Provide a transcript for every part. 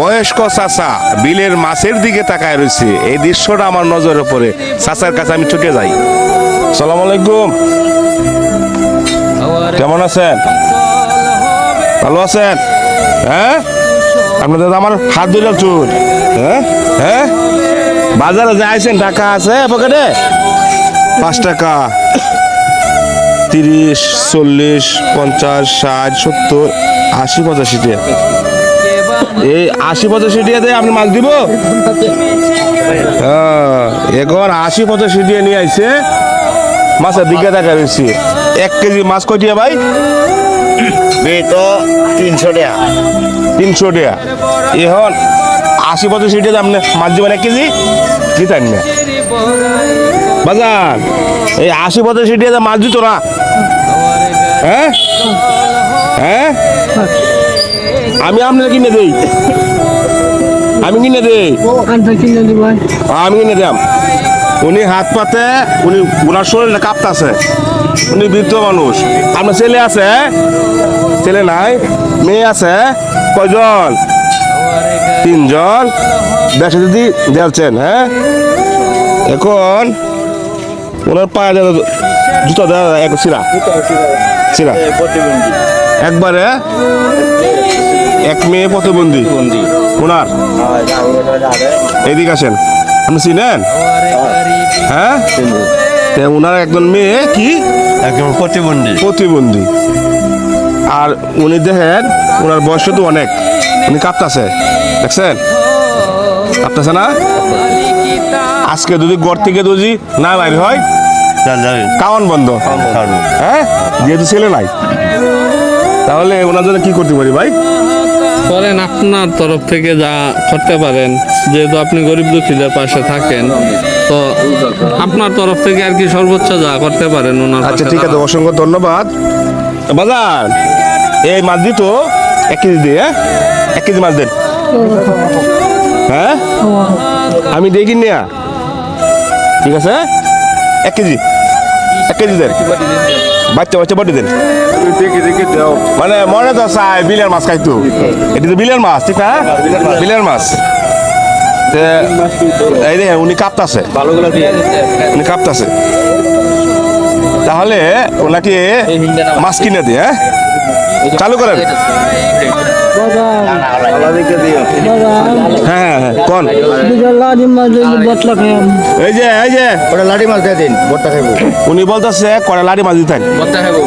বয়স্ক চাচা বিলের মাছের দিকে তাকায় রয়েছে। এই দৃশ্যটা আমার নজরে পড়ে। চাচার কাছে আমি ছুটে যাই। সালাম আলাইকুম, কেমন আছেন? ভালো আছেন? হ্যাঁ, আপনাদের আমার হাত ধরে চুট। হ্যাঁ হ্যাঁ, বাজারে যাইছেন, টাকা আছে পকেটে? 5 টাকা, 30, 40, 50, 60, 70, 80, 85 টাকা। এই 80, 85 টাকা দিয়ে আপনি মাছ দিব? এখন 80, 85 টাকা নিয়ে আইছে। মাছের দিকে দেখা রয়েছে। 1 কেজি মাছ কয়টিয়া ভাই? তো 300 টাকা। 300 টাকা। এখন 80, 85 টাকা আপনি মাছ দিবেন 1 কেজি? দিতেন না বাজার। এই 80, 85 টাকা মাছ দিত না? হ্যাঁ হ্যাঁ, আমি আপনার কিনে দেই, আমি কিনে দেই, আমি কিনে দিলাম। উনি হাত পাতে, উনি ওনার শরীরে কাঁপতাছে, উনি বৃদ্ধ মানুষ। আপনার ছেলে আছে? ছেলে নাই? মেয়ে আছে? কয়জন? 3 জন। দেশে যদি দেখছেন। হ্যাঁ, এখন ওনার পায়ে জুতো দেওয়া এক সিরা সিরা একবারে। 1 মেয়ে প্রতিবন্ধী ওনার। এদিকে আসেন, আপনি চিনেন? হ্যাঁ, ওনার একজন মেয়ে কি একদম প্রতিবন্ধী। আর উনি দেখেন ওনার বয়স তো অনেক, উনি কাঁপতাছে, দেখছেন? কাঁপতাছে না? আজকে যদি ঘর থেকে যদি না বাইর হয় খাওয়ান বন্ধ। হ্যাঁ, যেহেতু ছেলে নাই, তাহলে ওনার জন্য কি করতে পারি ভাই? করেন আপনার তরফ থেকে যা করতে পারেন, যেহেতু আপনি গরিব দুঃখীদের পাশে থাকেন, তো আপনার তরফ থেকে আর কি সর্বোচ্চ যা করতে পারেন ওনার আচ্ছা, পাশে ঠিক আছে, দাঁড়ান। অসংখ্য ধন্যবাদ। বাজার এই মাছ দিত 1 কেজি দিয়ে। হ্যাঁ, 1 কেজি মাছ দেন। হ্যাঁ, আমি দেখি না, ঠিক আছে? 1 কেজি, 1 কেজি দেন। বাচ্চা বাচ্চা বটি দেন। মানে মনে তো চাই বিলের মাছ খাইতো। এটি তো বিলের মাছ, ঠিক না? বিলের মাছ। এই দেখেন উনি কাঁপতাছে, উনি কাঁপতাছে। তাহলে ওনাকে মাছ কিনে দিয়ে। হ্যাঁ, চালু করেন। হ্যাঁ হ্যাঁ, কোন এই যে ওটা লাঠি মাছ দিয়ে দিন, ভর্তা খাইব। উনি বলতেছে কড়া লাড়ি মাছ দিতেন,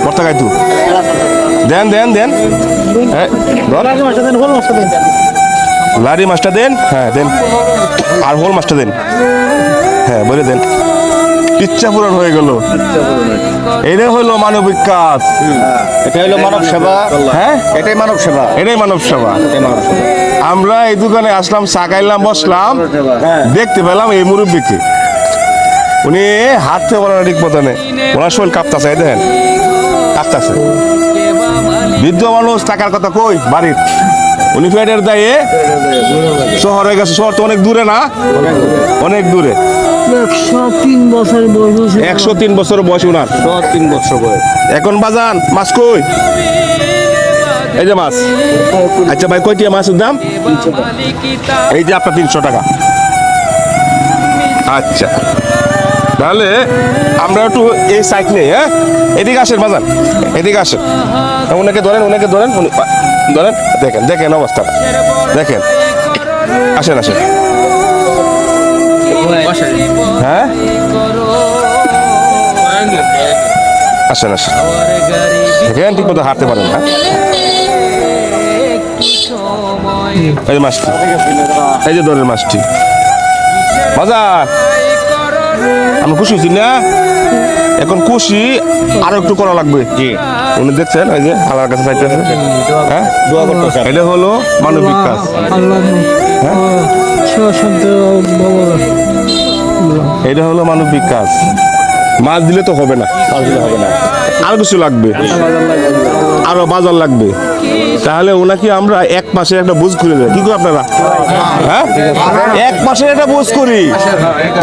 ভর্তা খাইতো। দেন দেন দেন। হ্যাঁ, লাড়ি মাছটা দেন। হ্যাঁ দেন, আর হোল মাছটা দেন। হ্যাঁ, বলে দেন। ইচ্ছা পূরণ হয়ে গেল। এটা হলো মানবিক কাজ। এটা হলো মানব সেবা। হ্যাঁ, এটাই মানব সেবা। এটাই মানব সেবা। আমরা এই দোকানে আসলাম, চা খাইলাম, বসলাম, দেখতে পেলাম এই মুরব্বীকে। উনি হাঁটতে পারে না ঠিক মতো নেই, ওনার শরীর কাঁপতাছে। এই দেখেন, কাঁপতাছে। বৃদ্ধ মানুষ, টাকার কথা কই বাড়ির। উনি পেটের দায়ে শহরে গেছে। শহর তো অনেক দূরে না? অনেক দূরে। 103 বছর বয়স। 103 বছর বয়স ওনার। 3 বছর বয়স। এখন বাজান মাছ কই? এই যে মাছ। আচ্ছা ভাই, কয়টিয়া মাছের দাম? এই যে আপনার 300 টাকা। আচ্ছা, তাহলে আমরা একটু এই সাইড নেই। হ্যাঁ, এদিকে আসেন বাজান, এদিকে আসেন। ওনাকে ধরেন, ওনাকে ধরেন, ধরেন। দেখেন দেখেন অবস্থাটা দেখেন। আসেন আসেন। হ্যাঁ, আসেন আসেন। দেখেন ঠিক মতো হাঁটতে পারেন না। এই যে মাছটি, এই যে দরের মাছটি। বাজার আমরা খুশি হয়েছি না? এখন খুশি আরো একটু করা লাগবে। উনি দেখছেন এই যে আল্লাহর কাছে চাইতেছে। হ্যাঁ, এটা হলো মানবিক কাজ। হ্যাঁ, এটা হলো মানবিক কাজ। মাছ দিলে তো হবে না, আরো কিছু লাগবে, আরো বাজার লাগবে। তাহলে ওনাকে আমরা 1 মাসের একটা বুঝ করে দেয়। কি করে আপনারা? হ্যাঁ, 1 মাসের একটা বুঝ করি।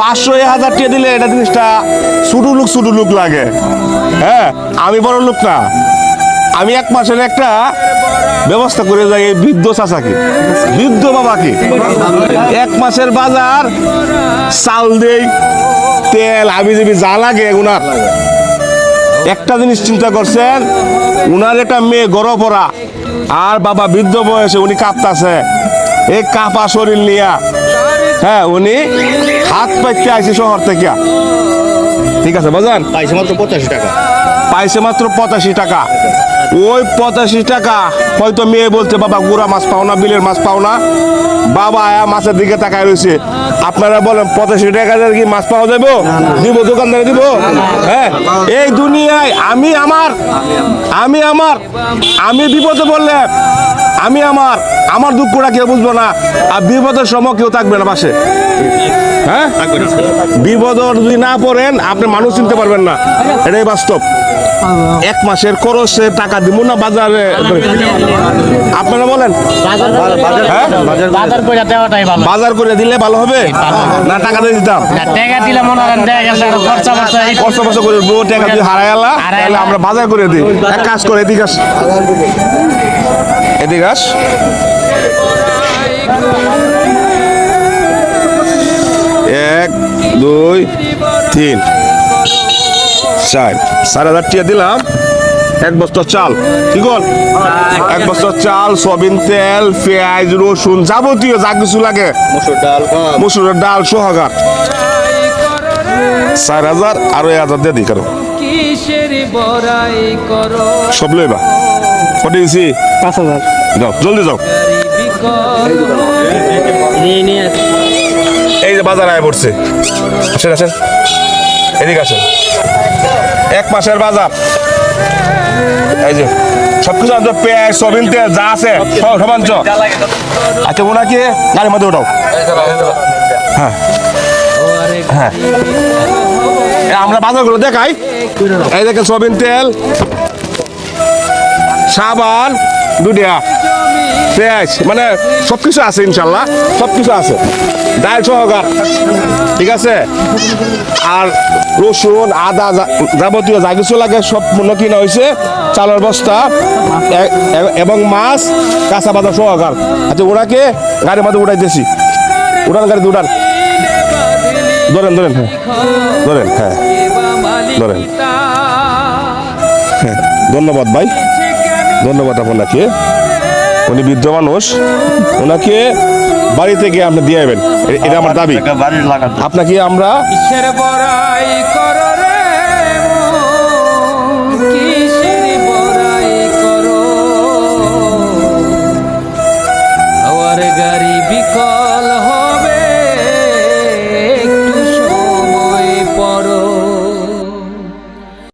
500 1000 টাকা দিলে এটা জিনিসটা ছোট লোক লাগে। হ্যাঁ, আমি বড় লোক না, আমি 1 মাসের একটা ব্যবস্থা করে যাই এই বৃদ্ধ চাচাকে, বৃদ্ধ বাবাকে। 1 মাসের বাজার চাল দেই, তেল আবিজাবি যা লাগে উনার। একটা জিনিস চিন্তা করছেন, উনার একটা মেয়ে গড় পড়া, আর বাবা বৃদ্ধ বয়সে উনি কাঁপতাছে, এই কাঁপা শরীর নিয়া হ্যাঁ উনি হাত পাইতে আইছে শহর থেকে। ঠিক আছে বাজান, পাইছে মাত্র 85 টাকা। পাইছে মাত্র 85 টাকা। ওই 85 টাকা হয়তো মেয়ে বলছে বাবা গুড়া মাছ পাও না, বিলের মাছ পাও না। বাবা আয়া মাছের দিকে তাকায় রয়েছে। আপনারা বলেন 85 টাকা দিয়ে কি মাছ পাওয়া যাবে? দিব, দোকানদারে দিব? হ্যাঁ, এই দুনিয়ায় আমি বিপদে বললে আমার দুঃখটা কেউ বুঝবো না, আর বিপদের সময় কেউ থাকবে না পাশে। হ্যাঁ, বিপদ যদি না পড়েন আপনি মানুষ চিনতে পারবেন না, এটাই বাস্তব। 1 মাসের খরচে টাকা দিব না বাজারে, আপনারা বলেন? হ্যাঁ? বাজার করে দিলে ভালো হবে না টাকা দিয়ে দিতাম? খরচা করে দেবো, টাকা দিয়ে হারাই আলা, তাহলে আমরা বাজার করে দিই। এক কাজ করে এদিকে আস, এদিকে আস। 1 2 3 4 4,000 টাকা দিলাম। 1 বস্তা চাল, কি গল? 1 বস্তা চাল, সয়াবিন তেল, পেঁয়াজ, রসুন, যাবতীয় যা কিছু লাগে, মসুরের ডাল সহকার 4,000 আর 1,000 দিয়ে দিই। কারো সব লইবা কত দিয়েছি? 5,000 যাও জলদি যাও। এই যে বাজার আয় পড়ছে, আসেন আসেন এদিকে আসেন। 1 মাসের বাজার, এই যে সবকিছু আনছো, পেঁয়াজ, সয়াবিন তেল যা আছে সব আনছো। আচ্ছা ওনাকে গাড়ির মধ্যে ওঠাও। হ্যাঁ হ্যাঁ, আমরা বাজারগুলো দেখাই। এই দেখেন সয়াবিন তেল, সাবান 2 টাকা, পেঁয়াজ, মানে সবকিছু আছে ইনশাল্লাহ, সবকিছু আছে, ডাল সহকার। ঠিক আছে, আর রসুন, আদা, যাবতীয় যা কিছু লাগে সব পণ্য কিনা হয়েছে, চালের বস্তা এবং মাছ, কাঁচা বাজার সহকার। আচ্ছা ওনাকে গাড়ির মধ্যে উঠাইতেছি, উঠান, গাড়িতে উঠান, ধরেন ধরেন, হ্যাঁ ধরেন, হ্যাঁ ধরেন। হ্যাঁ ধন্যবাদ ভাই, ধন্যবাদ আপনাকে। উনি বৃদ্ধ মানুষ, ওনাকে বাড়ি থেকে আপনি দিয়ে যাবেন, এটা আমার দাবি। আপনাকে আমরা কিসের বড়াই করো রে মন, কিসের বড়াই করো, আমার গাড়ি বিকল